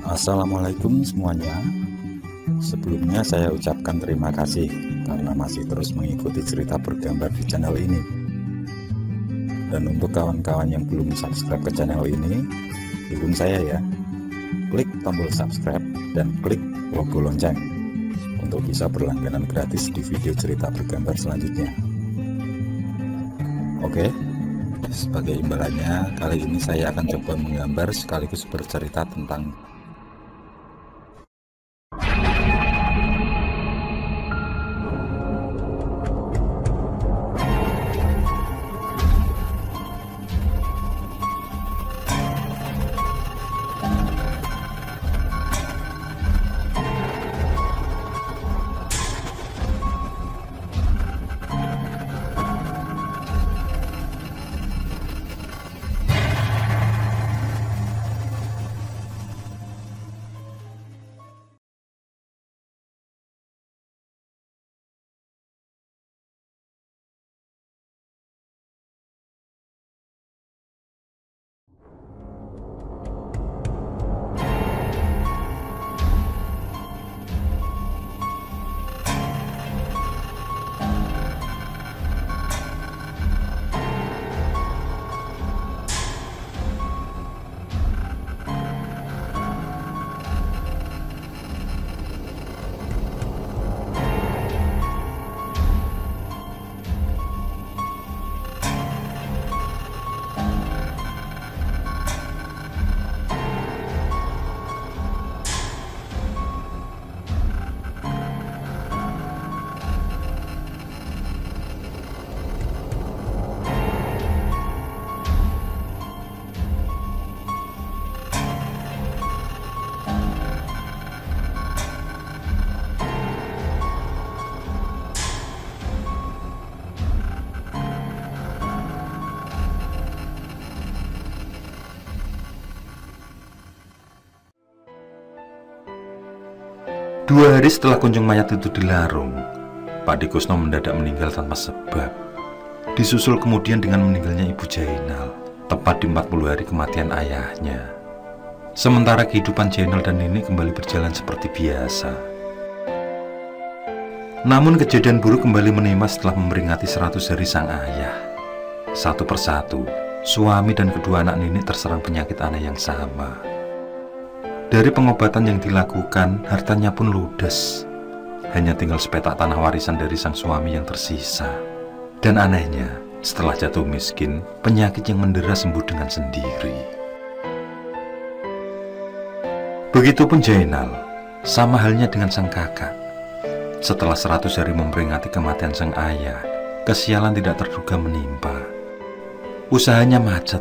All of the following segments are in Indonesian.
Assalamualaikum semuanya. Sebelumnya saya ucapkan terima kasih karena masih terus mengikuti cerita bergambar di channel ini. Dan untuk kawan-kawan yang belum subscribe ke channel ini, dukung saya ya. Klik tombol subscribe dan klik logo lonceng untuk bisa berlangganan gratis di video cerita bergambar selanjutnya. Oke, sebagai imbalannya kali ini saya akan coba menggambar sekaligus bercerita tentang Dua hari setelah kunjung mayat itu dilarung, Pak Dikusno mendadak meninggal tanpa sebab. Disusul kemudian dengan meninggalnya Ibu Jainal, tepat di 40 hari kematian ayahnya. Sementara kehidupan Jainal dan Nini kembali berjalan seperti biasa. Namun kejadian buruk kembali menimpa setelah memperingati 100 hari sang ayah. Satu persatu, suami dan kedua anak Nini terserang penyakit aneh yang sama. Dari pengobatan yang dilakukan, hartanya pun ludes. Hanya tinggal sepetak tanah warisan dari sang suami yang tersisa. Dan anehnya, setelah jatuh miskin, penyakit yang mendera sembuh dengan sendiri. Begitupun Jainal, sama halnya dengan sang kakak. Setelah 100 hari memperingati kematian sang ayah, kesialan tidak terduga menimpa. Usahanya macet,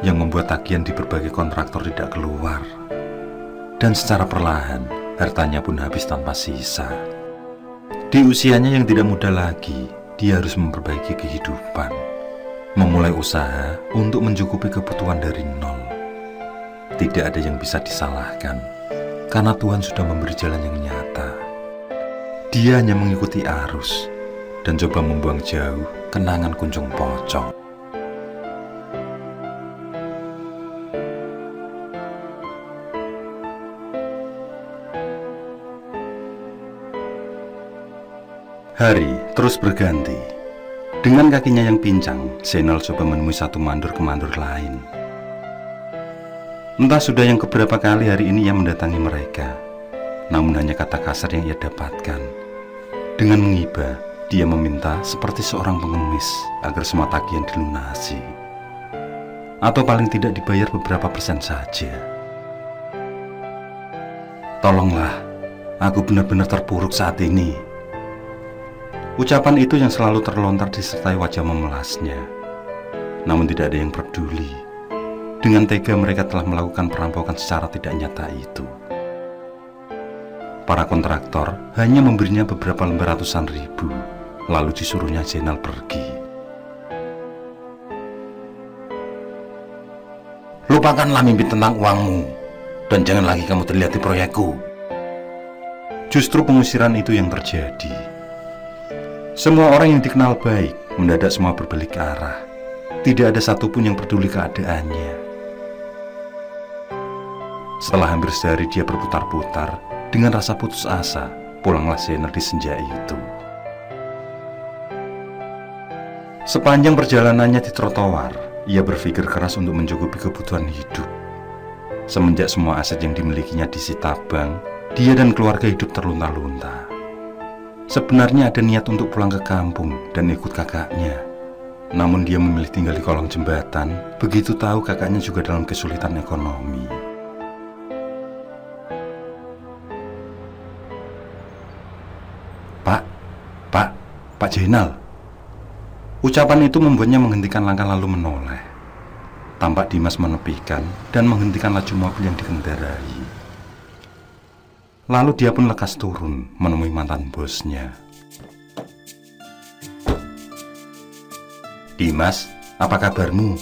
yang membuat tagihan di berbagai kontraktor tidak keluar. Dan secara perlahan, hartanya pun habis tanpa sisa. Di usianya yang tidak muda lagi, dia harus memperbaiki kehidupan, memulai usaha untuk mencukupi kebutuhan dari nol. Tidak ada yang bisa disalahkan, karena Tuhan sudah memberi jalan yang nyata. Dia hanya mengikuti arus, dan coba membuang jauh kenangan kunjung pocong. Hari terus berganti. Dengan kakinya yang pincang, Zainal coba menemui satu mandor ke mandor lain. Entah sudah yang keberapa kali hari ini ia mendatangi mereka. Namun hanya kata kasar yang ia dapatkan. Dengan mengiba, dia meminta seperti seorang pengemis agar semua tagihan dilunasi. Atau paling tidak dibayar beberapa persen saja. Tolonglah, aku benar-benar terpuruk saat ini. Ucapan itu yang selalu terlontar disertai wajah memelasnya. Namun tidak ada yang peduli. Dengan tega mereka telah melakukan perampokan secara tidak nyata itu. Para kontraktor hanya memberinya beberapa lembar ratusan ribu, lalu disuruhnya Zainal pergi. Lupakanlah mimpi tentang uangmu, dan jangan lagi kamu terlihat di proyekku. Justru pengusiran itu yang terjadi. Semua orang yang dikenal baik mendadak semua berbalik arah. Tidak ada satupun yang peduli keadaannya. Setelah hampir sehari dia berputar-putar, dengan rasa putus asa, pulanglah Zainal di senja itu. Sepanjang perjalanannya di trotoar, ia berpikir keras untuk mencukupi kebutuhan hidup. Semenjak semua aset yang dimilikinya disita bank, dia dan keluarga hidup terlunta-lunta. Sebenarnya ada niat untuk pulang ke kampung dan ikut kakaknya. Namun dia memilih tinggal di kolong jembatan, begitu tahu kakaknya juga dalam kesulitan ekonomi. Pak Jainal. Ucapan itu membuatnya menghentikan langkah lalu menoleh. Tampak Dimas menepikan dan menghentikan laju mobil yang dikendarai. Lalu dia pun lekas turun menemui mantan bosnya. Dimas, apa kabarmu?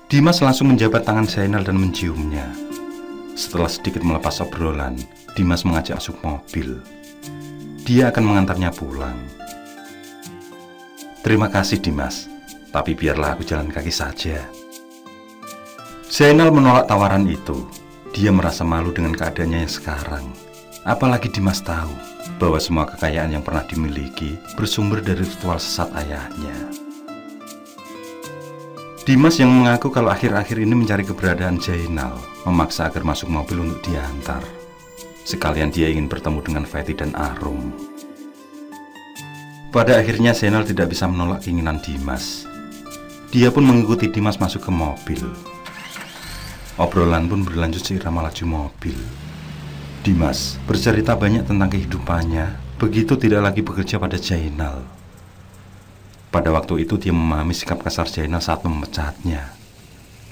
Dimas langsung menjabat tangan Zainal dan menciumnya. Setelah sedikit melepas obrolan, Dimas mengajak masuk mobil. Dia akan mengantarnya pulang. Terima kasih Dimas, tapi biarlah aku jalan kaki saja. Zainal menolak tawaran itu. Dia merasa malu dengan keadaannya yang sekarang. Apalagi Dimas tahu bahwa semua kekayaan yang pernah dimiliki bersumber dari ritual sesat ayahnya. Dimas yang mengaku kalau akhir-akhir ini mencari keberadaan Zainal, memaksa agar masuk mobil untuk diantar. Sekalian dia ingin bertemu dengan Fatty dan Arum. Pada akhirnya Zainal tidak bisa menolak keinginan Dimas. Dia pun mengikuti Dimas masuk ke mobil. Obrolan pun berlanjut seirama laju mobil. Dimas bercerita banyak tentang kehidupannya, begitu tidak lagi bekerja pada Zainal. Pada waktu itu dia memahami sikap kasar Zainal saat memecatnya.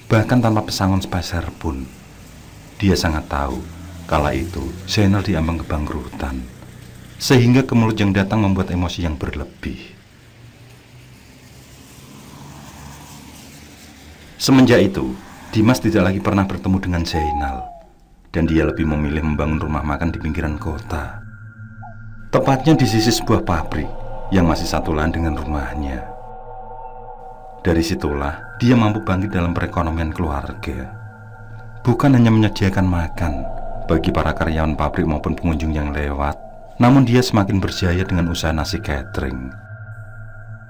Bahkan tanpa pesangon sepeser pun. Dia sangat tahu kala itu Zainal diambang kebangkrutan. Sehingga kemelut yang datang membuat emosi yang berlebih. Semenjak itu, Dimas tidak lagi pernah bertemu dengan Zainal. Dan dia lebih memilih membangun rumah makan di pinggiran kota. Tepatnya di sisi sebuah pabrik yang masih satu lahan dengan rumahnya. Dari situlah dia mampu bangkit dalam perekonomian keluarga. Bukan hanya menyediakan makan bagi para karyawan pabrik maupun pengunjung yang lewat, namun dia semakin berjaya dengan usaha nasi catering.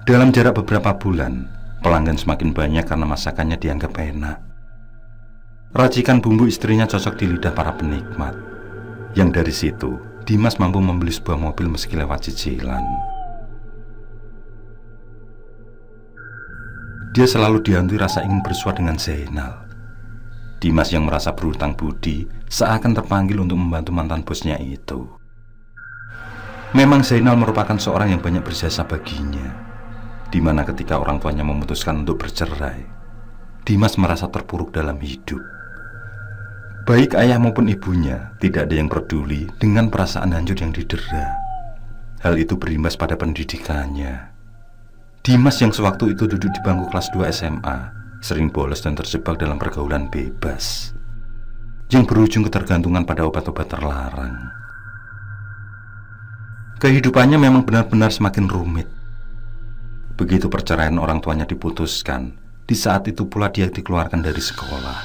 Dalam jarak beberapa bulan, pelanggan semakin banyak karena masakannya dianggap enak. Racikan bumbu istrinya cocok di lidah para penikmat. Yang dari situ, Dimas mampu membeli sebuah mobil meski lewat cicilan. Dia selalu dihantui rasa ingin bersua dengan Zainal. Dimas yang merasa berhutang budi seakan terpanggil untuk membantu mantan bosnya itu. Memang Zainal merupakan seorang yang banyak berjasa baginya, di mana ketika orang tuanya memutuskan untuk bercerai, Dimas merasa terpuruk dalam hidup. Baik ayah maupun ibunya tidak ada yang peduli dengan perasaan hancur yang didera. Hal itu berimbas pada pendidikannya. Dimas yang sewaktu itu duduk di bangku kelas 2 SMA sering bolos dan terjebak dalam pergaulan bebas yang berujung ketergantungan pada obat-obat terlarang. Kehidupannya memang benar-benar semakin rumit. Begitu perceraian orang tuanya diputuskan, di saat itu pula dia dikeluarkan dari sekolah,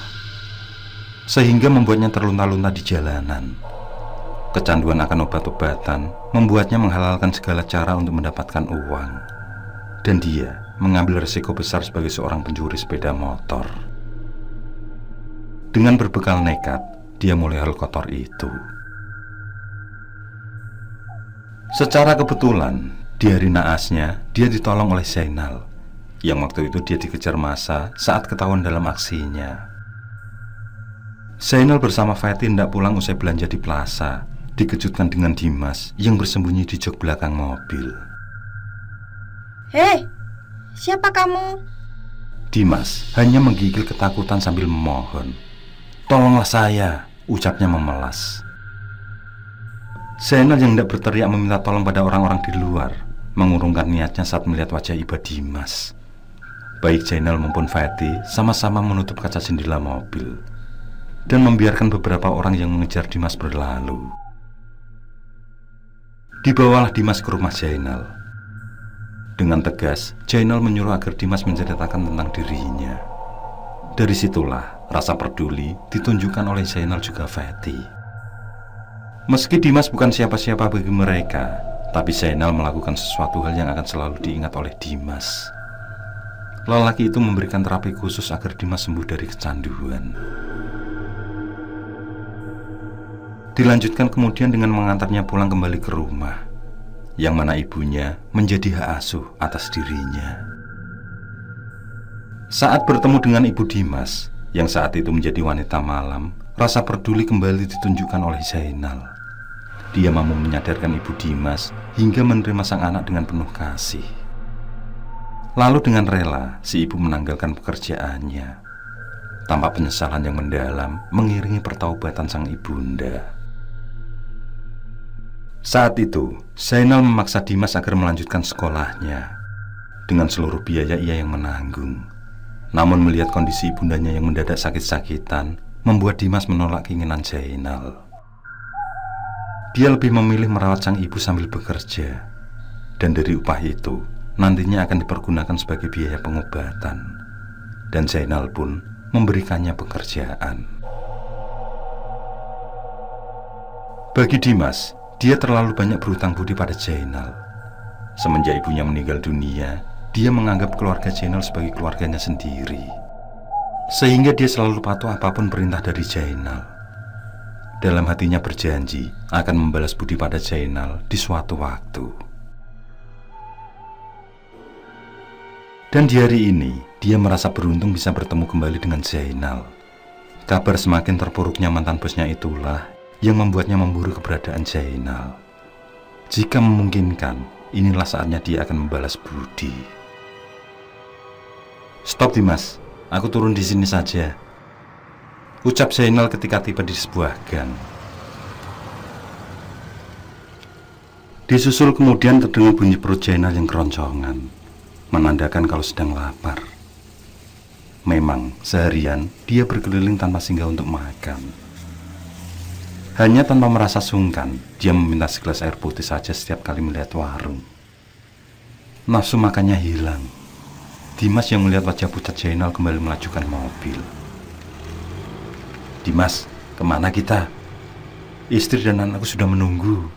sehingga membuatnya terlunta-lunta di jalanan. Kecanduan akan obat-obatan membuatnya menghalalkan segala cara untuk mendapatkan uang. Dan dia mengambil resiko besar sebagai seorang pencuri sepeda motor. Dengan berbekal nekat, dia mulai hal kotor itu. Secara kebetulan, di hari naasnya, dia ditolong oleh Zainal, yang waktu itu dia dikejar massa saat ketahuan dalam aksinya. Zainal bersama Fatty hendak pulang usai belanja di plaza, dikejutkan dengan Dimas yang bersembunyi di jok belakang mobil. Hei, siapa kamu? Dimas hanya menggigil ketakutan sambil memohon. Tolonglah saya, ucapnya memelas. Zainal yang tidak berteriak meminta tolong pada orang-orang di luar mengurungkan niatnya saat melihat wajah iba Dimas. Baik Zainal maupun Fatty sama-sama menutup kaca jendela mobil dan membiarkan beberapa orang yang mengejar Dimas berlalu. Dibawalah Dimas ke rumah Zainal. Dengan tegas, Zainal menyuruh agar Dimas menceritakan tentang dirinya. Dari situlah Rasa peduli ditunjukkan oleh Zainal juga Fethi. Meski Dimas bukan siapa-siapa bagi mereka, tapi Zainal melakukan sesuatu hal yang akan selalu diingat oleh Dimas. Lelaki itu memberikan terapi khusus agar Dimas sembuh dari kecanduan. Dilanjutkan kemudian dengan mengantarnya pulang kembali ke rumah, yang mana ibunya menjadi hak asuh atas dirinya. Saat bertemu dengan ibu Dimas, yang saat itu menjadi wanita malam, rasa peduli kembali ditunjukkan oleh Zainal. Dia mampu menyadarkan ibu Dimas hingga menerima sang anak dengan penuh kasih. Lalu dengan rela, si ibu menanggalkan pekerjaannya. Tampak penyesalan yang mendalam mengiringi pertaubatan sang ibunda. Saat itu, Zainal memaksa Dimas agar melanjutkan sekolahnya. Dengan seluruh biaya ia yang menanggung. Namun melihat kondisi ibundanya yang mendadak sakit-sakitan, membuat Dimas menolak keinginan Zainal. Dia lebih memilih merawat sang ibu sambil bekerja. Dan dari upah itu, nantinya akan dipergunakan sebagai biaya pengobatan. Dan Zainal pun memberikannya pekerjaan. Bagi Dimas, dia terlalu banyak berhutang budi pada Zainal. Semenjak ibunya meninggal dunia, dia menganggap keluarga Zainal sebagai keluarganya sendiri. Sehingga dia selalu patuh apapun perintah dari Zainal. Dalam hatinya berjanji akan membalas budi pada Zainal di suatu waktu. Dan di hari ini, dia merasa beruntung bisa bertemu kembali dengan Zainal. Kabar semakin terpuruknya mantan bosnya itulah yang membuatnya memburu keberadaan Zainal. Jika memungkinkan, inilah saatnya dia akan membalas budi. "Stop Dimas, aku turun di sini saja," ucap Zainal ketika tiba di sebuah gang. Disusul kemudian terdengar bunyi perut Zainal yang keroncongan, menandakan kalau sedang lapar. Memang seharian dia berkeliling tanpa singgah untuk makan. Hanya tanpa merasa sungkan, dia meminta segelas air putih saja setiap kali melihat warung. Nafsu makannya hilang. Dimas yang melihat wajah pucat Zainal kembali melajukan mobil. "Dimas, kemana kita? Istri dan anakku sudah menunggu."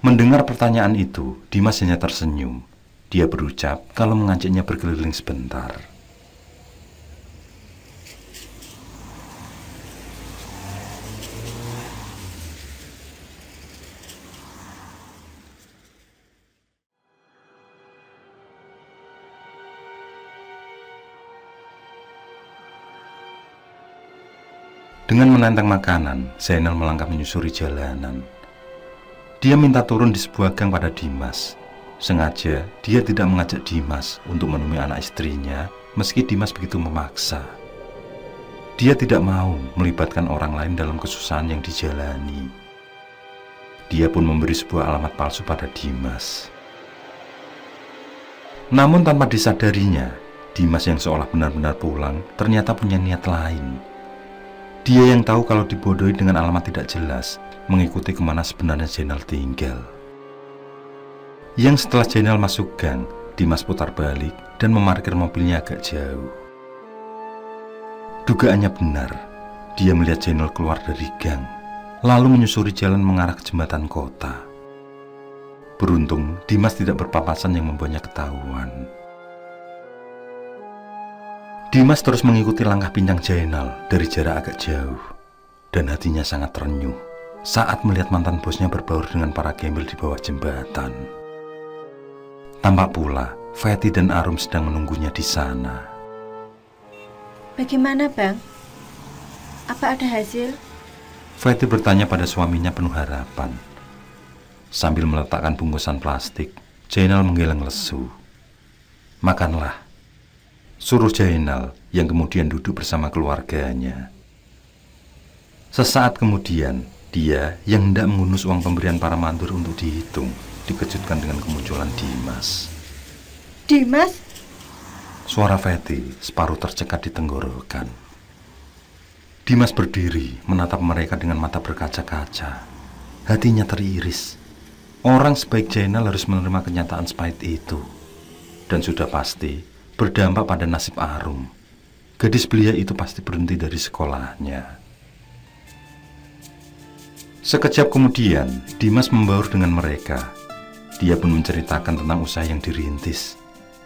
Mendengar pertanyaan itu, Dimas hanya tersenyum. Dia berucap kalau mengajaknya berkeliling sebentar. Dengan menenteng makanan, Zainal melangkah menyusuri jalanan. Dia minta turun di sebuah gang pada Dimas. Sengaja dia tidak mengajak Dimas untuk menemui anak istrinya, meski Dimas begitu memaksa. Dia tidak mau melibatkan orang lain dalam kesusahan yang dijalani. Dia pun memberi sebuah alamat palsu pada Dimas. Namun tanpa disadarinya, Dimas yang seolah benar-benar pulang ternyata punya niat lain. Dia yang tahu kalau dibodohi dengan alamat tidak jelas, mengikuti kemana sebenarnya Zainal tinggal. Yang setelah Zainal masuk gang, Dimas putar balik dan memarkir mobilnya agak jauh. Dugaannya benar, dia melihat Zainal keluar dari gang, lalu menyusuri jalan mengarah ke jembatan kota. Beruntung, Dimas tidak berpapasan yang membuatnya ketahuan. Dimas terus mengikuti langkah pincang Zainal dari jarak agak jauh, dan hatinya sangat terenyuh saat melihat mantan bosnya berbaur dengan para gembel di bawah jembatan. Tampak pula Fethi dan Arum sedang menunggunya di sana. Bagaimana, Bang? Apa ada hasil? Fethi bertanya pada suaminya penuh harapan. Sambil meletakkan bungkusan plastik, Zainal menggeleng lesu. "Makanlah," suruh Zainal yang kemudian duduk bersama keluarganya. Sesaat kemudian, dia yang hendak mengunus uang pemberian para mandur untuk dihitung, dikejutkan dengan kemunculan Dimas. "Dimas?" Suara Fethi separuh tercekat di tenggorokan. Dimas berdiri menatap mereka dengan mata berkaca-kaca. Hatinya teriris. Orang sebaik Zainal harus menerima kenyataan sepahit itu. Dan sudah pasti berdampak pada nasib Arum. gadis belia itu pasti berhenti dari sekolahnya. Sekejap kemudian, Dimas membaur dengan mereka. Dia pun menceritakan tentang usaha yang dirintis,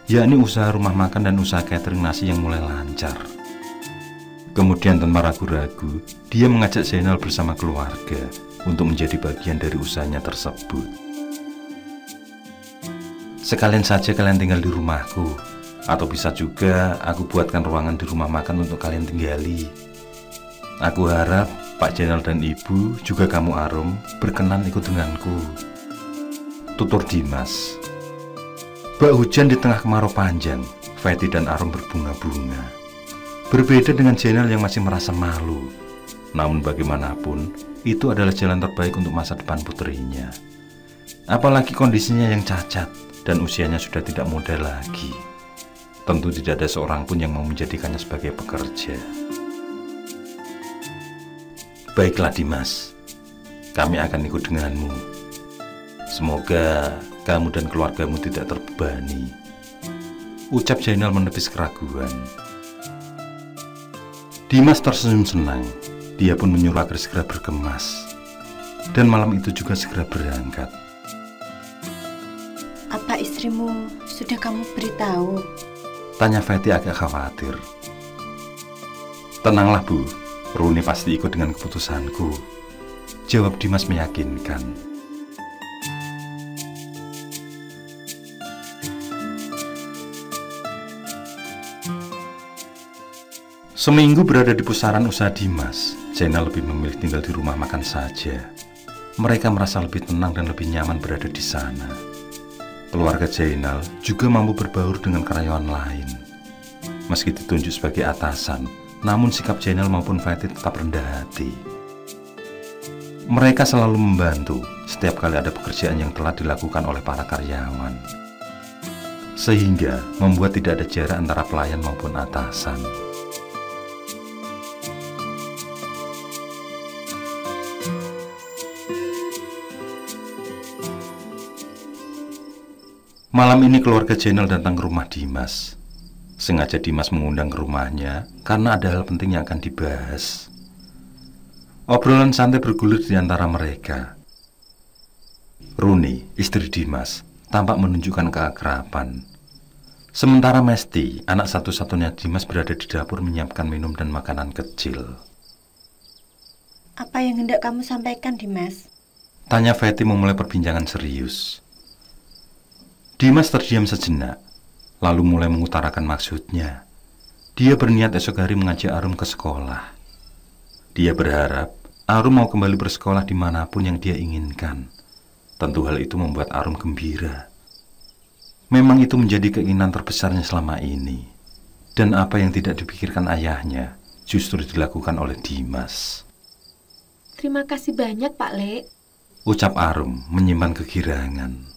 yakni usaha rumah makan dan usaha catering nasi yang mulai lancar. Kemudian tanpa ragu-ragu, dia mengajak Zainal bersama keluarga untuk menjadi bagian dari usahanya tersebut. Sekalian saja kalian tinggal di rumahku, atau bisa juga aku buatkan ruangan di rumah makan untuk kalian tinggali. Aku harap Pak Zainal dan Ibu, juga kamu Arum, berkenan ikut denganku, tutur Dimas. Bak hujan di tengah kemarau panjang, Fetty dan Arum berbunga-bunga. Berbeda dengan Zainal yang masih merasa malu. Namun bagaimanapun, itu adalah jalan terbaik untuk masa depan putrinya. Apalagi kondisinya yang cacat dan usianya sudah tidak muda lagi. Tentu tidak ada seorang pun yang mau menjadikannya sebagai pekerja. Baiklah Dimas, kami akan ikut denganmu. Semoga kamu dan keluargamu tidak terbebani, ucap Zainal menepis keraguan. Dimas tersenyum senang. Dia pun menyuruh agar segera berkemas, dan malam itu juga segera berangkat. Apa istrimu sudah kamu beritahu? Tanya Fetty agak khawatir. Tenanglah Bu, Runi pasti ikut dengan keputusanku, jawab Dimas meyakinkan. Seminggu berada di pusaran usaha Dimas, Zainal lebih memilih tinggal di rumah makan saja. Mereka merasa lebih tenang dan lebih nyaman berada di sana. Keluarga Zainal juga mampu berbaur dengan karyawan lain. Meski ditunjuk sebagai atasan, namun sikap Zainal maupun Fetty tetap rendah hati. Mereka selalu membantu setiap kali ada pekerjaan yang telah dilakukan oleh para karyawan, sehingga membuat tidak ada jarak antara pelayan maupun atasan. Malam ini keluarga Zainal datang ke rumah Dimas. Sengaja Dimas mengundang ke rumahnya karena ada hal penting yang akan dibahas. Obrolan santai bergulir di antara mereka. Runi, istri Dimas, tampak menunjukkan keakraban. Sementara Mesti, anak satu-satunya Dimas, berada di dapur menyiapkan minum dan makanan kecil. Apa yang hendak kamu sampaikan, Dimas? Tanya Fetty memulai perbincangan serius. Dimas terdiam sejenak, lalu mulai mengutarakan maksudnya. Dia berniat esok hari mengajak Arum ke sekolah. Dia berharap Arum mau kembali bersekolah dimanapun yang dia inginkan. Tentu hal itu membuat Arum gembira. Memang itu menjadi keinginan terbesarnya selama ini. Dan apa yang tidak dipikirkan ayahnya justru dilakukan oleh Dimas. Terima kasih banyak Pak Le, ucap Arum menyimpan kegirangan.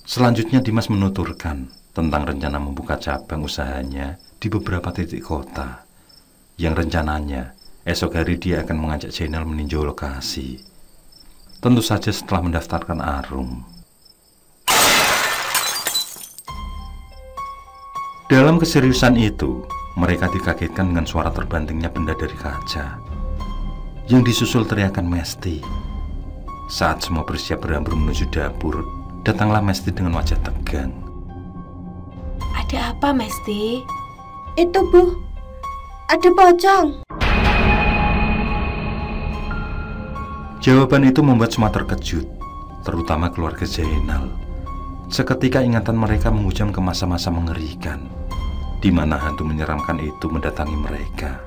Selanjutnya Dimas menuturkan tentang rencana membuka cabang usahanya di beberapa titik kota, yang rencananya esok hari dia akan mengajak Zainal meninjau lokasi. Tentu saja setelah mendaftarkan Arum. Dalam keseriusan itu, mereka dikagetkan dengan suara terbantingnya benda dari kaca, yang disusul teriakan Mesti. Saat semua bersiap berhamburan menuju dapur, datanglah Mesti dengan wajah tegang. Ada apa, Mesti? Itu, Bu. Ada pocong. Jawaban itu membuat semua terkejut, terutama keluarga Zainal. Seketika ingatan mereka menghujam ke masa-masa mengerikan, di mana hantu menyeramkan itu mendatangi mereka,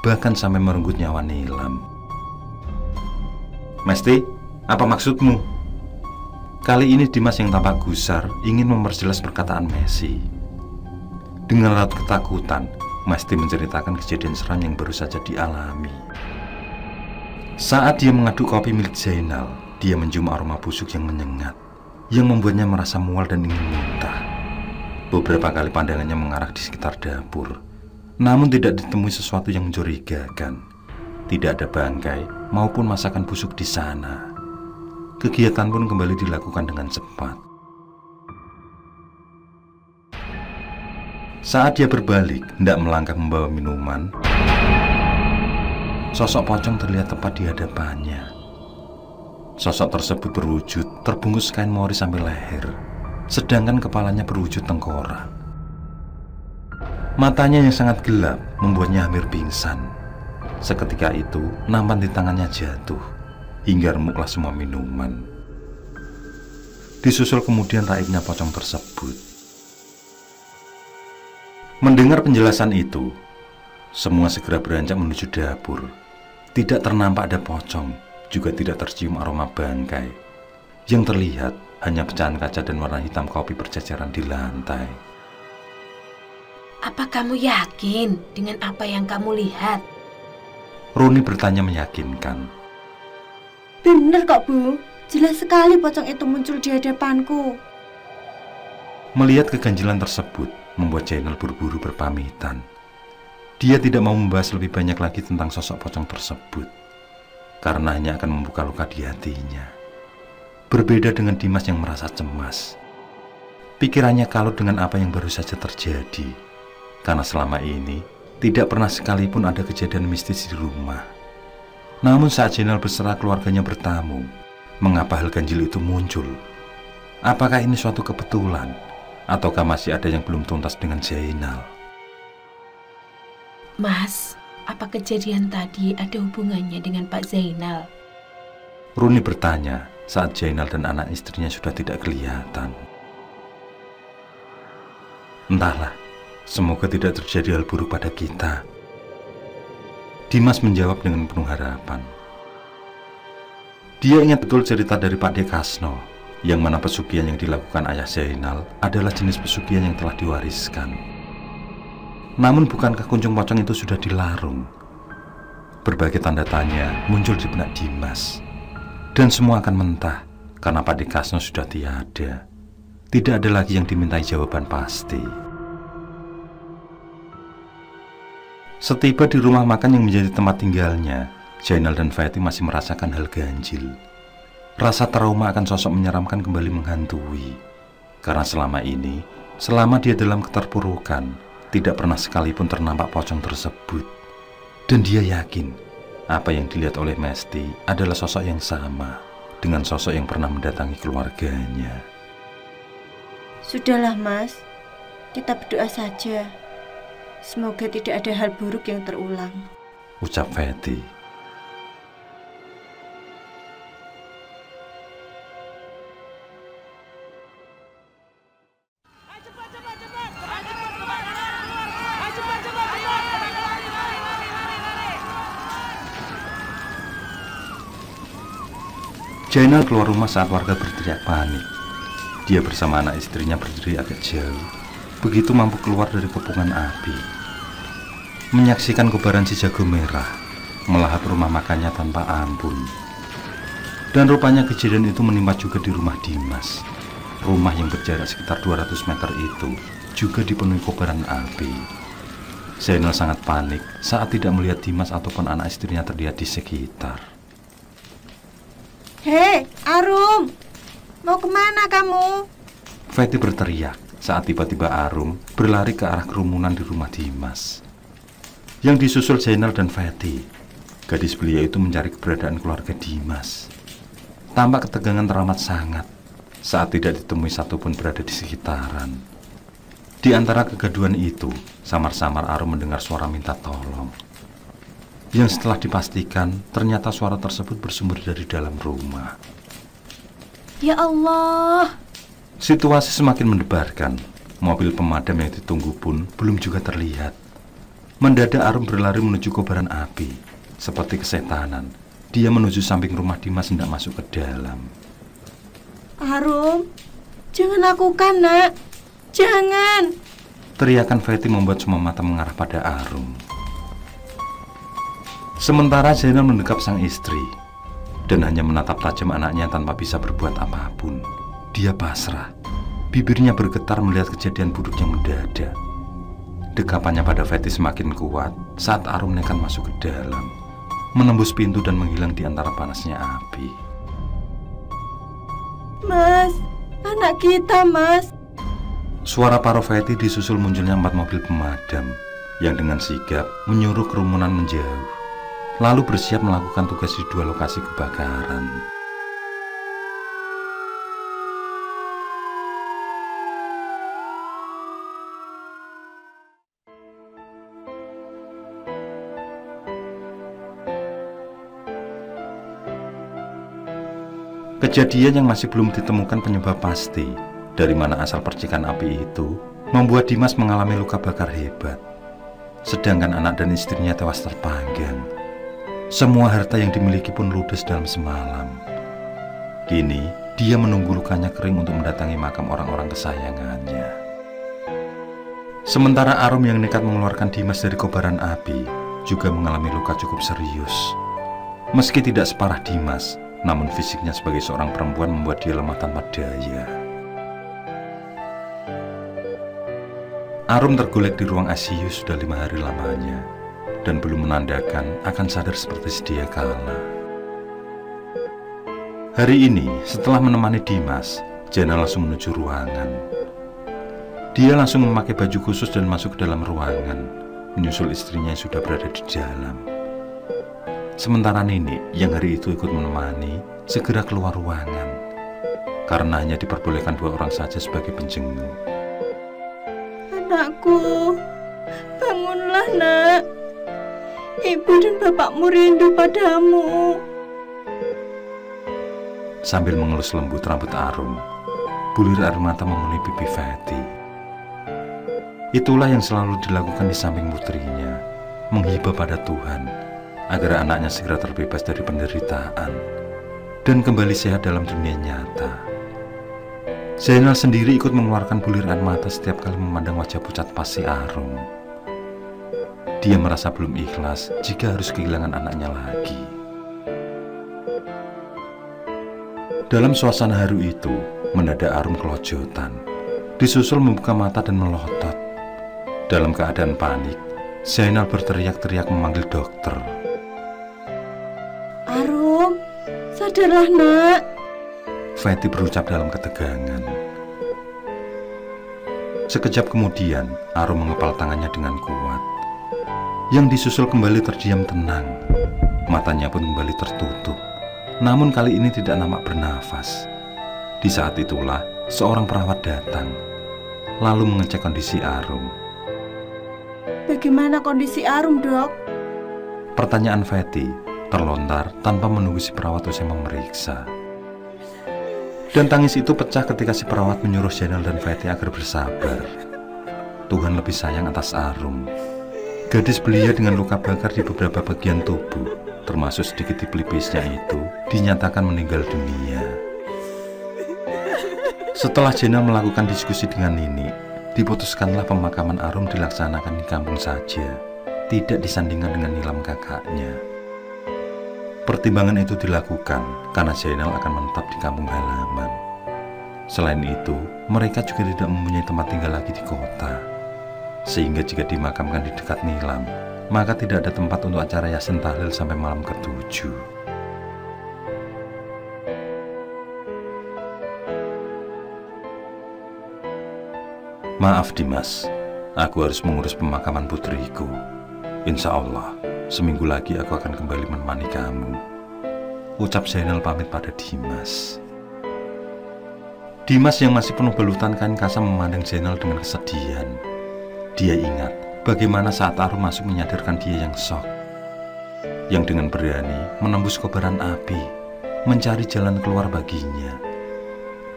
bahkan sampai merenggut nyawa Nilam. Mesti, apa maksudmu? Kali ini Dimas yang tampak gusar ingin memperjelas perkataan Messi. Dengan raut ketakutan, Mesti menceritakan kejadian seram yang baru saja dialami. Saat dia mengaduk kopi milik Zainal, dia mencium aroma busuk yang menyengat, yang membuatnya merasa mual dan ingin muntah. Beberapa kali pandangannya mengarah di sekitar dapur, namun tidak ditemui sesuatu yang mencurigakan. Tidak ada bangkai maupun masakan busuk di sana. Kegiatan pun kembali dilakukan dengan cepat. Saat dia berbalik, hendak melangkah membawa minuman, sosok pocong terlihat tepat di hadapannya. Sosok tersebut berwujud terbungkus kain mori sampai leher, sedangkan kepalanya berwujud tengkorak. Matanya yang sangat gelap membuatnya hampir pingsan. Seketika itu, nampan di tangannya jatuh, hingga remuklah semua minuman. Disusul kemudian raibnya pocong tersebut. Mendengar penjelasan itu, semua segera beranjak menuju dapur. Tidak ternampak ada pocong, juga tidak tercium aroma bangkai. Yang terlihat hanya pecahan kaca dan warna hitam kopi berceceran di lantai. Apa kamu yakin dengan apa yang kamu lihat? Roni bertanya meyakinkan. Bener kok, Bu. Jelas sekali pocong itu muncul di hadapanku. Melihat keganjilan tersebut, membuat Jainal buru-buru berpamitan. Dia tidak mau membahas lebih banyak lagi tentang sosok pocong tersebut, karena hanya akan membuka luka di hatinya. Berbeda dengan Dimas yang merasa cemas. Pikirannya kalut dengan apa yang baru saja terjadi, karena selama ini tidak pernah sekalipun ada kejadian mistis di rumah. Namun saat Jainal beserta keluarganya bertamu, mengapa hal ganjil itu muncul? Apakah ini suatu kebetulan? Ataukah masih ada yang belum tuntas dengan Jainal? Mas, apa kejadian tadi ada hubungannya dengan Pak Zainal? Runi bertanya saat Jainal dan anak istrinya sudah tidak kelihatan. Entahlah, semoga tidak terjadi hal buruk pada kita. Dimas menjawab dengan penuh harapan. Dia ingat betul cerita dari Pak Dekasno, yang mana pesugihan yang dilakukan ayah Zainal adalah jenis pesugihan yang telah diwariskan. Namun bukankah kunjung pocong itu sudah dilarung? Berbagai tanda tanya muncul di benak Dimas. Dan semua akan mentah karena Pak Dekasno sudah tiada. Tidak ada lagi yang dimintai jawaban pasti. Setiba di rumah makan yang menjadi tempat tinggalnya, Jainal dan Fatih masih merasakan hal ganjil. Rasa trauma akan sosok menyeramkan kembali menghantui. Karena selama ini, selama dia dalam keterpurukan, tidak pernah sekalipun ternampak pocong tersebut. Dan dia yakin, apa yang dilihat oleh Mesti adalah sosok yang sama dengan sosok yang pernah mendatangi keluarganya. Sudahlah, Mas. Kita berdoa saja. Semoga tidak ada hal buruk yang terulang, ucap Fatih. Jainal keluar rumah saat warga berteriak panik. Dia bersama anak istrinya berdiri agak jauh, begitu mampu keluar dari kepungan api. Menyaksikan kobaran si jago merah melahap rumah makannya tanpa ampun. Dan rupanya kejadian itu menimpa juga di rumah Dimas. Rumah yang berjarak sekitar 200 meter itu juga dipenuhi kobaran api. Jainal sangat panik saat tidak melihat Dimas ataupun anak istrinya terlihat di sekitar. Hei, Arum! Mau kemana kamu? Fatih berteriak saat tiba-tiba Arum berlari ke arah kerumunan di rumah Dimas. Yang disusul Jainal dan Fatih. Gadis belia itu mencari keberadaan keluarga Dimas. Tampak ketegangan teramat sangat saat tidak ditemui satupun berada di sekitaran. Di antara kegaduhan itu, samar-samar Arum mendengar suara minta tolong. Yang setelah dipastikan, ternyata suara tersebut bersumber dari dalam rumah. Ya Allah! Situasi semakin mendebarkan. Mobil pemadam yang ditunggu pun belum juga terlihat. Mendadak Arum berlari menuju kobaran api. Seperti kesetanan, dia menuju samping rumah Dimas hendak masuk ke dalam. Arum, jangan lakukan, nak. Jangan! Teriakan Fatih membuat semua mata mengarah pada Arum. Sementara Zainal mendekap sang istri dan hanya menatap tajam anaknya tanpa bisa berbuat apapun. Dia pasrah. Bibirnya bergetar melihat kejadian buruk yang mendadak. Dekapannya pada Fatih semakin kuat saat Arum nekat masuk ke dalam, menembus pintu dan menghilang di antara panasnya api. Mas, anak kita, Mas. Suara Parvati disusul munculnya 4 mobil pemadam yang dengan sigap menyuruh kerumunan menjauh, lalu bersiap melakukan tugas di 2 lokasi kebakaran. Kejadian yang masih belum ditemukan penyebab pasti dari mana asal percikan api itu membuat Dimas mengalami luka bakar hebat, sedangkan anak dan istrinya tewas terpanggang. Semua harta yang dimiliki pun ludes dalam semalam. Kini dia menunggu lukanya kering untuk mendatangi makam orang-orang kesayangannya. Sementara Arum yang nekat mengeluarkan Dimas dari kobaran api juga mengalami luka cukup serius. Meski tidak separah Dimas, namun fisiknya sebagai seorang perempuan membuat dia lemah tanpa daya. Arum tergolek di ruang ICU sudah 5 hari lamanya dan belum menandakan akan sadar seperti sedia kala. Hari ini setelah menemani Dimas, Zainal langsung menuju ruangan. Dia langsung memakai baju khusus dan masuk ke dalam ruangan, menyusul istrinya yang sudah berada di dalam. Sementara Nenek yang hari itu ikut menemani segera keluar ruangan karena hanya diperbolehkan 2 orang saja sebagai penjenguk. Anakku, bangunlah nak. Ibu dan bapakmu rindu padamu. Sambil mengelus lembut rambut Arum, bulir air mata memenuhi pipi Fatty. Itulah yang selalu dilakukan di samping putrinya, menghibah pada Tuhan agar anaknya segera terbebas dari penderitaan dan kembali sehat dalam dunia nyata. Zainal sendiri ikut mengeluarkan bulir air mata setiap kali memandang wajah pucat pasi Arum. Dia merasa belum ikhlas jika harus kehilangan anaknya lagi. Dalam suasana haru itu, mendadak Arum kelojotan, disusul membuka mata dan melotot. Dalam keadaan panik, Zainal berteriak-teriak memanggil dokter. Arum, sadarlah nak. Fatty berucap dalam ketegangan. Sekejap kemudian, Arum mengepal tangannya dengan kuat. Yang disusul kembali terdiam tenang. Matanya pun kembali tertutup. Namun kali ini tidak nampak bernafas. Di saat itulah, seorang perawat datang, lalu mengecek kondisi Arum. Bagaimana kondisi Arum, Dok? Pertanyaan Fatty terlontar tanpa menunggu si perawat usai memeriksa. Dan tangis itu pecah ketika si perawat menyuruh Zainal dan Fatty agar bersabar. Tuhan lebih sayang atas Arum. Gadis belia dengan luka bakar di beberapa bagian tubuh, termasuk sedikit di pelipisnya itu, dinyatakan meninggal dunia. Setelah Zainal melakukan diskusi dengan Nini, diputuskanlah pemakaman Arum dilaksanakan di kampung saja, tidak disandingkan dengan nilam kakaknya. Pertimbangan itu dilakukan karena Zainal akan menetap di kampung halaman. Selain itu, mereka juga tidak mempunyai tempat tinggal lagi di kota. Sehingga jika dimakamkan di dekat nilam, maka tidak ada tempat untuk acara Yasin Tahlil sampai malam ke-7. Maaf Dimas, aku harus mengurus pemakaman putriku. Insya Allah, seminggu lagi aku akan kembali menemani kamu, ucap Zainal pamit pada Dimas. Dimas yang masih penuh balutan kain kasam memandang Zainal dengan kesedihan. Dia ingat bagaimana saat Arum masuk menyadarkan dia yang shock, yang dengan berani menembus kobaran api, mencari jalan keluar baginya.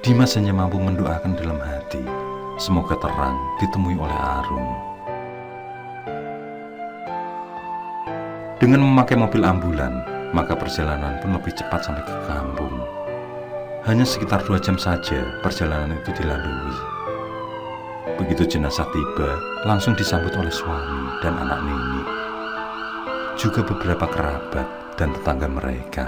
Dimas hanya mampu mendoakan dalam hati, semoga terang ditemui oleh Arum. Dengan memakai mobil ambulan, maka perjalanan pun lebih cepat sampai ke kampung. Hanya sekitar 2 jam saja perjalanan itu dilalui. Begitu jenazah tiba, langsung disambut oleh suami dan anak Nini, juga beberapa kerabat dan tetangga mereka.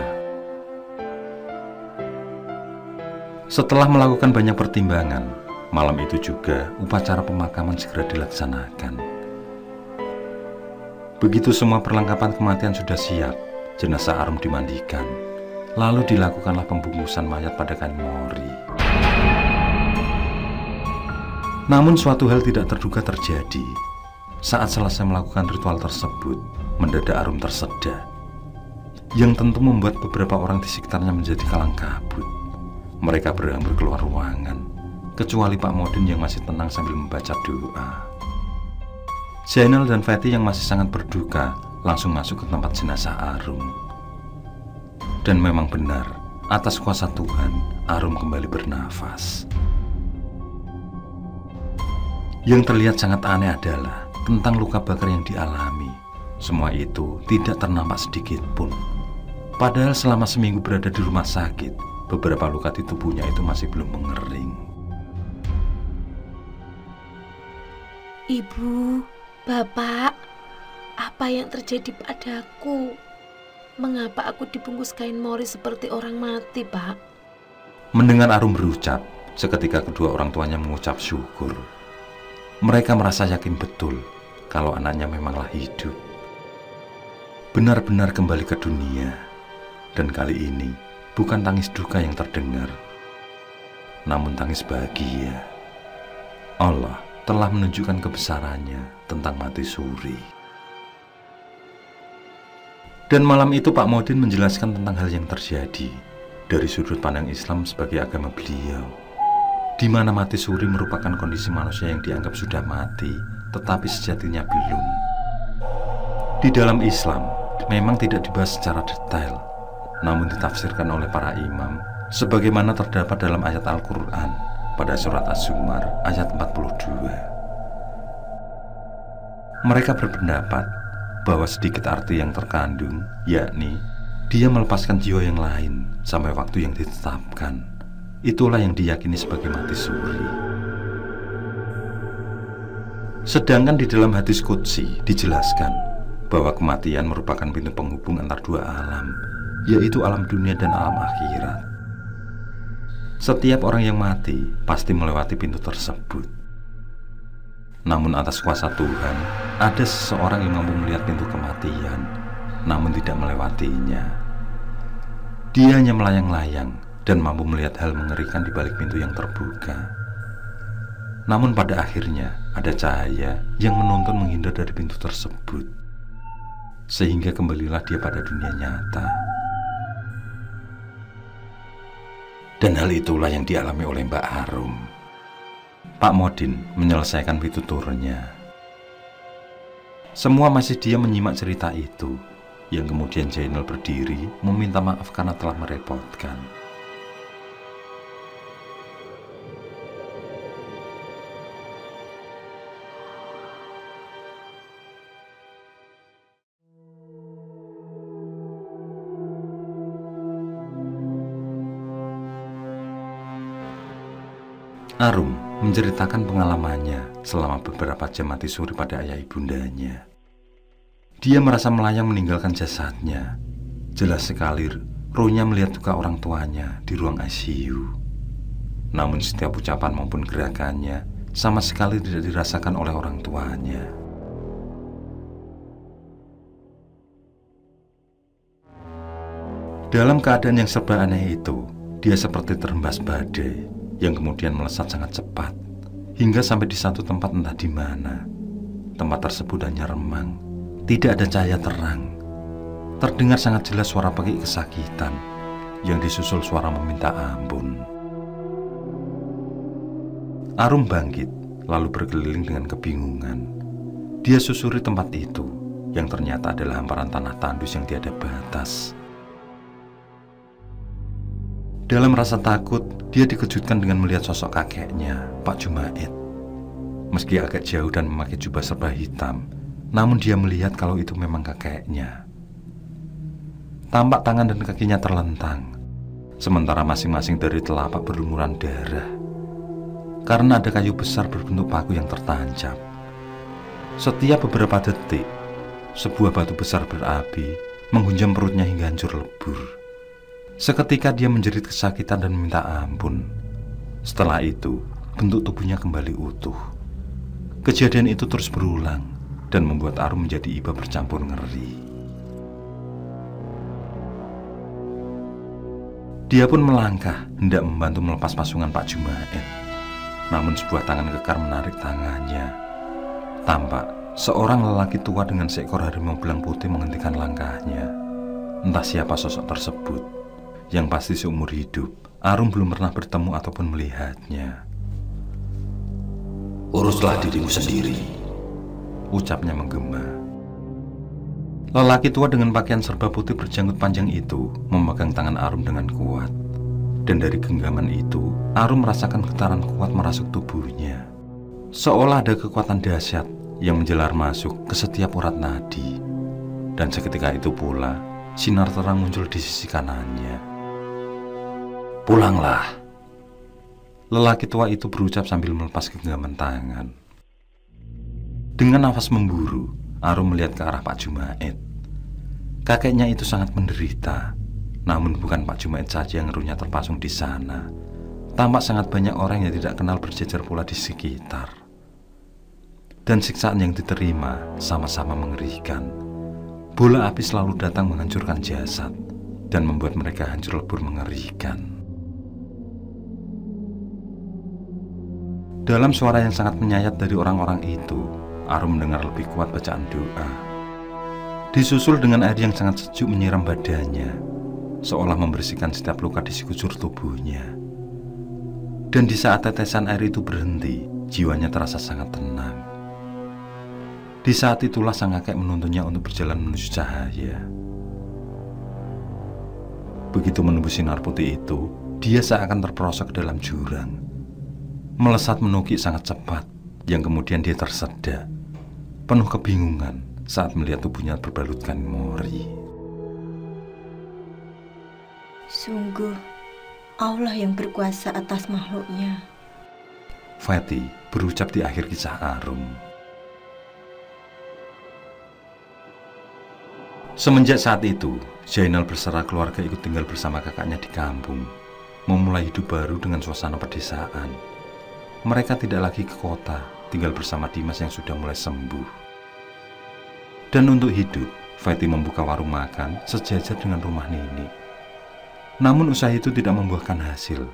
Setelah melakukan banyak pertimbangan, malam itu juga upacara pemakaman segera dilaksanakan. Begitu semua perlengkapan kematian sudah siap, jenazah Arum dimandikan, lalu dilakukanlah pembungkusan mayat pada kain mori. Namun suatu hal tidak terduga terjadi. Saat selesai melakukan ritual tersebut, mendadak Arum tersedak, yang tentu membuat beberapa orang di sekitarnya menjadi kalang kabut. Mereka berhamburan keluar ruangan, kecuali Pak Modin yang masih tenang sambil membaca doa. Zainal dan Fatty yang masih sangat berduka langsung masuk ke tempat jenazah Arum. Dan memang benar, atas kuasa Tuhan, Arum kembali bernafas. Yang terlihat sangat aneh adalah tentang luka bakar yang dialami. Semua itu tidak ternampak sedikit pun. Padahal selama seminggu berada di rumah sakit, beberapa luka di tubuhnya itu masih belum mengering. Ibu, Bapak, apa yang terjadi padaku? Mengapa aku dibungkus kain mori seperti orang mati, Pak? Mendengar Arum berucap, seketika kedua orang tuanya mengucap syukur. Mereka merasa yakin betul kalau anaknya memanglah hidup, benar-benar kembali ke dunia. Dan kali ini bukan tangis duka yang terdengar, namun tangis bahagia. Allah telah menunjukkan kebesarannya tentang mati suri. Dan malam itu Pak Modin menjelaskan tentang hal yang terjadi dari sudut pandang Islam sebagai agama beliau, di mana mati suri merupakan kondisi manusia yang dianggap sudah mati, tetapi sejatinya belum. Di dalam Islam, memang tidak dibahas secara detail, namun ditafsirkan oleh para imam, sebagaimana terdapat dalam ayat Al-Quran pada surat Az-Zumar ayat 42. Mereka berpendapat bahwa sedikit arti yang terkandung, yakni dia melepaskan jiwa yang lain sampai waktu yang ditetapkan. Itulah yang diyakini sebagai mati suri. Sedangkan di dalam hadis qudsi dijelaskan bahwa kematian merupakan pintu penghubung antar dua alam, yaitu alam dunia dan alam akhirat. Setiap orang yang mati pasti melewati pintu tersebut. Namun atas kuasa Tuhan, ada seseorang yang mampu melihat pintu kematian, namun tidak melewatinya. Dia hanya melayang-layang dan mampu melihat hal mengerikan di balik pintu yang terbuka. Namun pada akhirnya ada cahaya yang menuntun menghindar dari pintu tersebut, sehingga kembalilah dia pada dunia nyata. Dan hal itulah yang dialami oleh Mbak Arum. Pak Modin menyelesaikan pituturnya. Semua masih diam menyimak cerita itu, yang kemudian Zainal berdiri meminta maaf karena telah merepotkan. Arum menceritakan pengalamannya selama beberapa jam mati suri pada ayah ibundanya. Dia merasa melayang meninggalkan jasadnya. Jelas sekali rohnya melihat duka orang tuanya di ruang ICU. Namun setiap ucapan maupun gerakannya sama sekali tidak dirasakan oleh orang tuanya. Dalam keadaan yang serba aneh itu, dia seperti terhembas badai yang kemudian melesat sangat cepat hingga sampai di satu tempat entah di mana. Tempat tersebut hanya remang, tidak ada cahaya terang. Terdengar sangat jelas suara pekik kesakitan yang disusul suara meminta ampun. Arum bangkit lalu berkeliling dengan kebingungan. Dia susuri tempat itu yang ternyata adalah hamparan tanah tandus yang tiada batas. Dalam rasa takut, dia dikejutkan dengan melihat sosok kakeknya, Pak Jumaid. Meski agak jauh dan memakai jubah serba hitam, namun dia melihat kalau itu memang kakeknya. Tampak tangan dan kakinya terlentang, sementara masing-masing dari telapak berlumuran darah, karena ada kayu besar berbentuk paku yang tertancap. Setiap beberapa detik, sebuah batu besar berapi menghunjam perutnya hingga hancur lebur. Seketika dia menjerit kesakitan dan meminta ampun. Setelah itu, bentuk tubuhnya kembali utuh. Kejadian itu terus berulang dan membuat Arum menjadi iba bercampur ngeri. Dia pun melangkah hendak membantu melepas pasungan Pak Jumaid. namun sebuah tangan kekar menarik tangannya. Tampak seorang lelaki tua dengan seekor harimau belang putih menghentikan langkahnya. Entah siapa sosok tersebut, yang pasti seumur hidup Arum belum pernah bertemu ataupun melihatnya. "Uruslah dirimu sendiri," ucapnya menggema. Lelaki tua dengan pakaian serba putih berjanggut panjang itu memegang tangan Arum dengan kuat. Dan dari genggaman itu, Arum merasakan getaran kuat merasuk tubuhnya. Seolah ada kekuatan dahsyat yang menjelar masuk ke setiap urat nadi. Dan seketika itu pula, sinar terang muncul di sisi kanannya. "Pulanglah," lelaki tua itu berucap sambil melepas genggaman tangan. Dengan nafas memburu, Arum melihat ke arah Pak Jumaid. Kakeknya itu sangat menderita. Namun bukan Pak Jumaid saja yang eruhnya terpasung di sana. Tampak sangat banyak orang yang tidak kenal berjejer pula di sekitar. Dan siksaan yang diterima sama-sama mengerikan. Bola api selalu datang menghancurkan jasad dan membuat mereka hancur lebur mengerikan. Dalam suara yang sangat menyayat dari orang-orang itu, Arum mendengar lebih kuat bacaan doa. Disusul dengan air yang sangat sejuk menyiram badannya, seolah membersihkan setiap luka di sekujur tubuhnya. Dan di saat tetesan air itu berhenti, jiwanya terasa sangat tenang. Di saat itulah sang kakek menuntunnya untuk berjalan menuju cahaya. Begitu menembus sinar putih itu, dia seakan terperosok ke dalam jurang. Melesat menukik sangat cepat, yang kemudian dia tersedak, penuh kebingungan saat melihat tubuhnya berbalutkan mori. Sungguh, Allah yang berkuasa atas makhluknya. Fatty berucap di akhir kisah Arum. Semenjak saat itu, Zainal beserta keluarga ikut tinggal bersama kakaknya di kampung, memulai hidup baru dengan suasana pedesaan. Mereka tidak lagi ke kota, tinggal bersama Dimas yang sudah mulai sembuh. Dan untuk hidup, Fatty membuka warung makan sejajar dengan rumah Nini. Namun usaha itu tidak membuahkan hasil,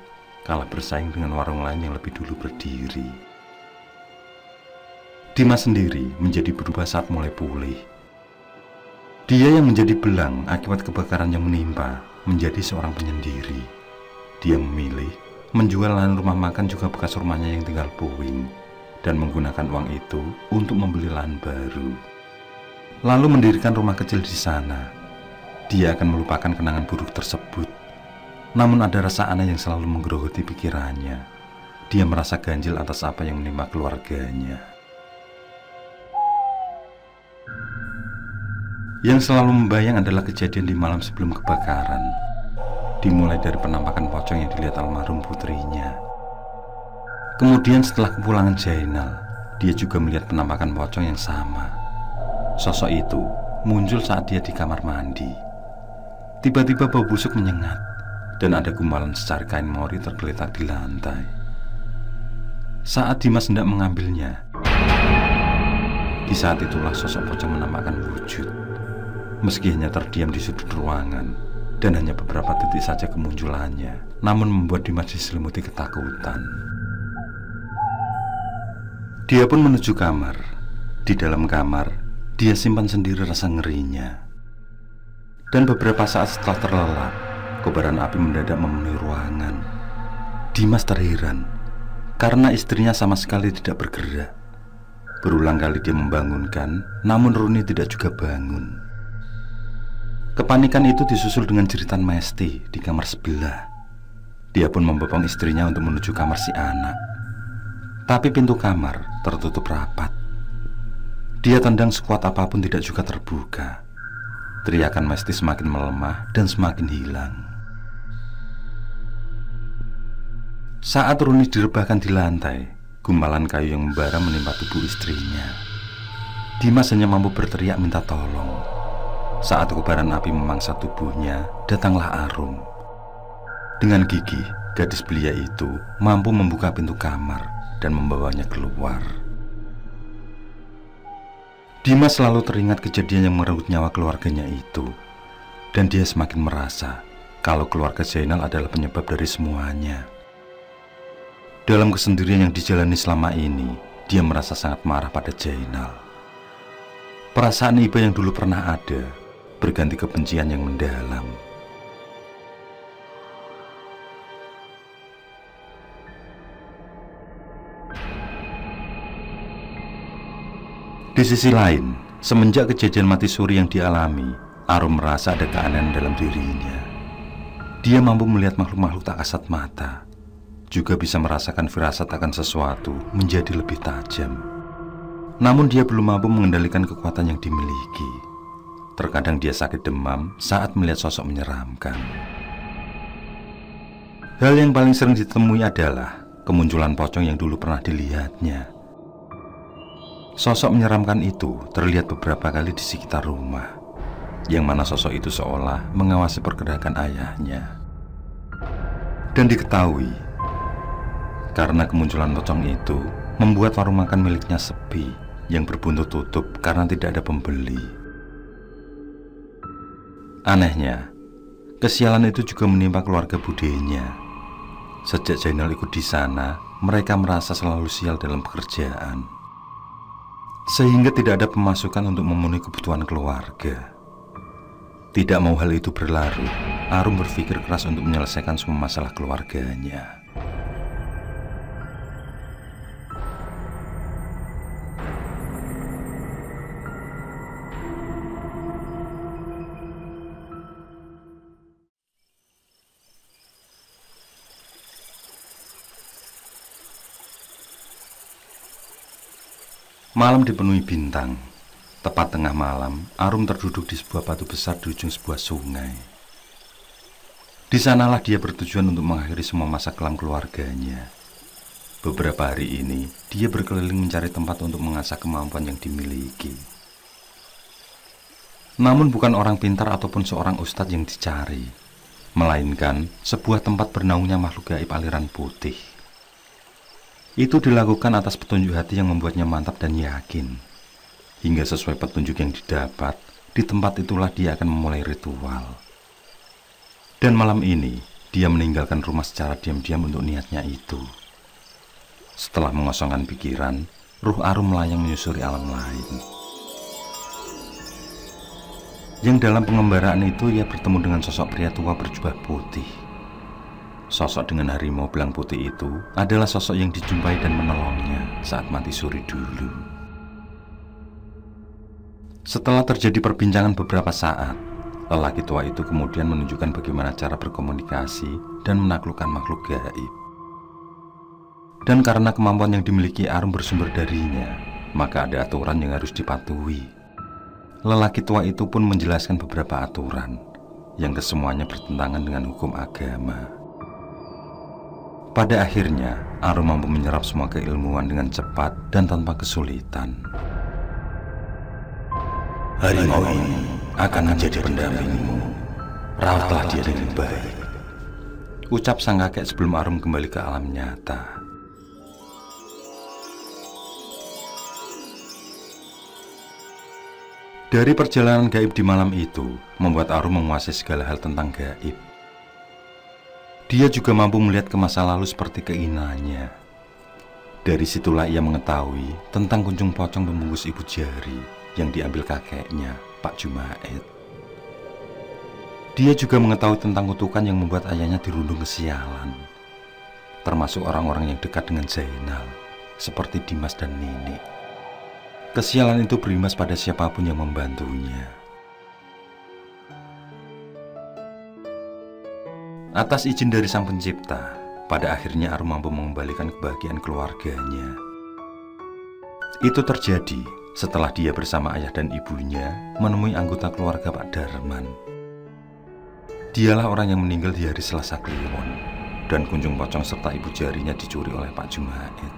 kalah bersaing dengan warung lain yang lebih dulu berdiri. Dimas sendiri menjadi berubah saat mulai pulih. Dia yang menjadi belang akibat kebakaran yang menimpa, menjadi seorang penyendiri. Dia memilih menjual lahan rumah makan juga bekas rumahnya yang tinggal puing, dan menggunakan uang itu untuk membeli lahan baru. Lalu mendirikan rumah kecil di sana. Dia akan melupakan kenangan buruk tersebut. Namun ada rasa aneh yang selalu menggerogoti pikirannya. Dia merasa ganjil atas apa yang menimpa keluarganya. Yang selalu membayang adalah kejadian di malam sebelum kebakaran. Dimulai dari penampakan pocong yang dilihat almarhum putrinya. Kemudian setelah kepulangan Zainal, dia juga melihat penampakan pocong yang sama. Sosok itu muncul saat dia di kamar mandi. Tiba-tiba bau busuk menyengat, dan ada gumpalan secar kain mori tergeletak di lantai. Saat Dimas hendak mengambilnya, di saat itulah sosok pocong menampakkan wujud. Meski hanya terdiam di sudut ruangan, dan hanya beberapa detik saja kemunculannya, namun membuat Dimas diselimuti ketakutan. Dia pun menuju kamar. Di dalam kamar, dia simpan sendiri rasa ngerinya. Dan beberapa saat setelah terlelap, kobaran api mendadak memenuhi ruangan. Dimas terheran, karena istrinya sama sekali tidak bergerak. Berulang kali dia membangunkan, namun Runi tidak juga bangun. Kepanikan itu disusul dengan jeritan Mesti di kamar sebelah. Dia pun membopong istrinya untuk menuju kamar si anak. Tapi pintu kamar tertutup rapat. Dia tendang sekuat apapun tidak juga terbuka. Teriakan Mesti semakin melemah dan semakin hilang. Saat Runi direbahkan di lantai, gumpalan kayu yang membara menimpa tubuh istrinya. Dimas hanya mampu berteriak minta tolong. Saat kobaran api memangsa tubuhnya, datanglah Arum. Dengan gigih, gadis belia itu mampu membuka pintu kamar dan membawanya keluar. Dimas selalu teringat kejadian yang merenggut nyawa keluarganya itu, dan dia semakin merasa kalau keluarga Zainal adalah penyebab dari semuanya. Dalam kesendirian yang dijalani selama ini, dia merasa sangat marah pada Jainal. Perasaan iba yang dulu pernah ada berganti kebencian yang mendalam. Di sisi lain, semenjak kejadian mati suri yang dialami, Arum merasa ada keanehan dalam dirinya. Dia mampu melihat makhluk-makhluk tak kasat mata, juga bisa merasakan firasat akan sesuatu menjadi lebih tajam. Namun dia belum mampu mengendalikan kekuatan yang dimiliki. Terkadang dia sakit demam saat melihat sosok menyeramkan. Hal yang paling sering ditemui adalah kemunculan pocong yang dulu pernah dilihatnya. Sosok menyeramkan itu terlihat beberapa kali di sekitar rumah, yang mana sosok itu seolah mengawasi pergerakan ayahnya. Dan diketahui, karena kemunculan pocong itu membuat warung makan miliknya sepi, yang berbuntut tutup karena tidak ada pembeli. Anehnya, kesialan itu juga menimpa keluarga budenya. Sejak Jainal ikut di sana, mereka merasa selalu sial dalam pekerjaan, sehingga tidak ada pemasukan untuk memenuhi kebutuhan keluarga. Tidak mau hal itu berlarut, Arum berpikir keras untuk menyelesaikan semua masalah keluarganya. Malam dipenuhi bintang. Tepat tengah malam, Arum terduduk di sebuah batu besar di ujung sebuah sungai. Di sanalah dia bertujuan untuk mengakhiri semua masa kelam keluarganya. Beberapa hari ini, dia berkeliling mencari tempat untuk mengasah kemampuan yang dimiliki. Namun bukan orang pintar ataupun seorang ustadz yang dicari, melainkan sebuah tempat bernaungnya makhluk gaib aliran putih. Itu dilakukan atas petunjuk hati yang membuatnya mantap dan yakin. Hingga sesuai petunjuk yang didapat, di tempat itulah dia akan memulai ritual. Dan malam ini, dia meninggalkan rumah secara diam-diam untuk niatnya itu. Setelah mengosongkan pikiran, ruh Arum melayang menyusuri alam lain. Yang dalam pengembaraan itu ia bertemu dengan sosok pria tua berjubah putih. Sosok dengan harimau belang putih itu adalah sosok yang dijumpai dan menolongnya saat mati suri dulu. Setelah terjadi perbincangan beberapa saat, lelaki tua itu kemudian menunjukkan bagaimana cara berkomunikasi dan menaklukkan makhluk gaib. Dan karena kemampuan yang dimiliki Arum bersumber darinya, maka ada aturan yang harus dipatuhi. Lelaki tua itu pun menjelaskan beberapa aturan yang kesemuanya bertentangan dengan hukum agama. Pada akhirnya, Arum mampu menyerap semua keilmuan dengan cepat dan tanpa kesulitan. Harimau ini akan menjadi pendampingmu. Rawatlah dia dengan baik, ucap sang kakek sebelum Arum kembali ke alam nyata. Dari perjalanan gaib di malam itu, membuat Arum menguasai segala hal tentang gaib. Dia juga mampu melihat ke masa lalu seperti keinginannya. Dari situlah ia mengetahui tentang kunjung pocong pembungkus ibu jari yang diambil kakeknya, Pak Jumaid. Dia juga mengetahui tentang kutukan yang membuat ayahnya dirundung kesialan, termasuk orang-orang yang dekat dengan Jainal, seperti Dimas dan Nini. Kesialan itu berimbas pada siapapun yang membantunya. Atas izin dari Sang Pencipta, pada akhirnya Arum mampu mengembalikan kebahagiaan keluarganya. Itu terjadi setelah dia bersama ayah dan ibunya menemui anggota keluarga Pak Darman. Dialah orang yang meninggal di hari Selasa Kliwon, dan kunjung pocong serta ibu jarinya dicuri oleh Pak Jumaid.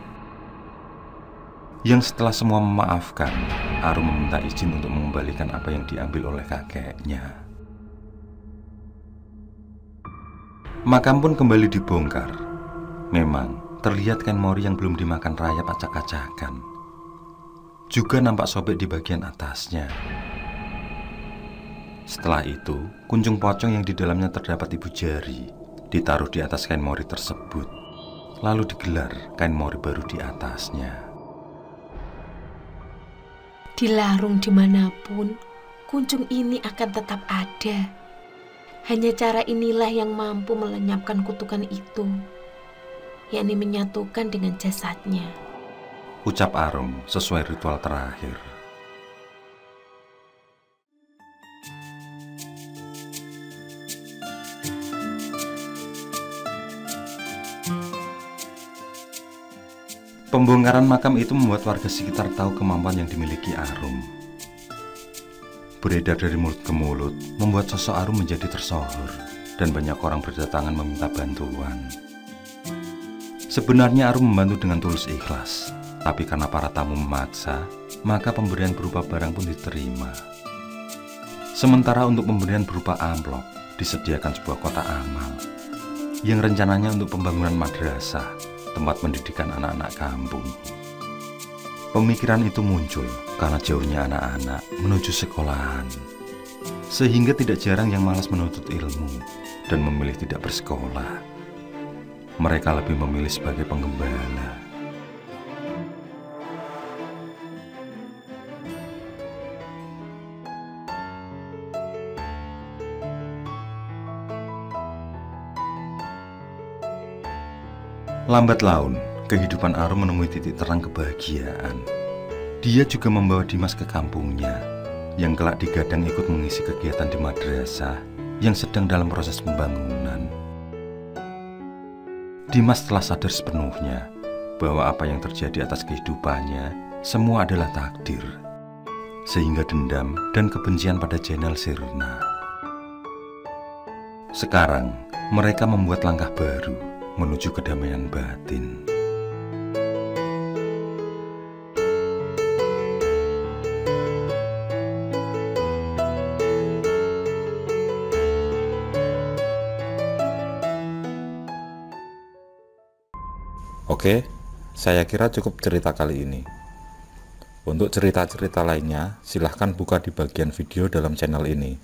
Yang setelah semua memaafkan, Arum meminta izin untuk mengembalikan apa yang diambil oleh kakeknya. Makam pun kembali dibongkar. Memang terlihat kain mori yang belum dimakan rayap acak-acakan. Juga nampak sobek di bagian atasnya. Setelah itu, kunjung pocong yang di dalamnya terdapat ibu jari ditaruh di atas kain mori tersebut. lalu digelar kain mori baru di atasnya. Dilarung dimanapun, kunjung ini akan tetap ada. Hanya cara inilah yang mampu melenyapkan kutukan itu, yakni menyatukan dengan jasadnya. Ucap Arum sesuai ritual terakhir. Pembongkaran makam itu membuat warga sekitar tahu kemampuan yang dimiliki Arum. Beredar dari mulut ke mulut, membuat sosok Arum menjadi tersohor, dan banyak orang berdatangan meminta bantuan. Sebenarnya Arum membantu dengan tulus ikhlas, tapi karena para tamu memaksa, maka pemberian berupa barang pun diterima. Sementara untuk pemberian berupa amplop, disediakan sebuah kotak amal, yang rencananya untuk pembangunan madrasah, tempat pendidikan anak-anak kampung. Pemikiran itu muncul karena jauhnya anak-anak menuju sekolahan, sehingga tidak jarang yang malas menuntut ilmu dan memilih tidak bersekolah. Mereka lebih memilih sebagai penggembala. Lambat laun, kehidupan Arum menemui titik terang kebahagiaan. Dia juga membawa Dimas ke kampungnya, yang kelak digadang ikut mengisi kegiatan di madrasah yang sedang dalam proses pembangunan. Dimas telah sadar sepenuhnya bahwa apa yang terjadi atas kehidupannya semua adalah takdir, sehingga dendam dan kebencian pada Jainal sirna. Sekarang, mereka membuat langkah baru menuju kedamaian batin. Oke, saya kira cukup cerita kali ini. Untuk cerita-cerita lainnya, silahkan buka di bagian video dalam channel ini,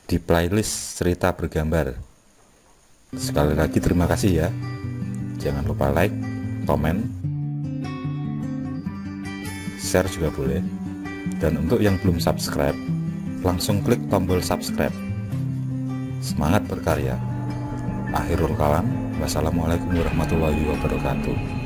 di playlist cerita bergambar. Sekali lagi terima kasih ya. Jangan lupa like, komen, share juga boleh. Dan untuk yang belum subscribe, langsung klik tombol subscribe. Semangat berkarya. Akhirul kalam. Wassalamualaikum warahmatullahi wabarakatuh.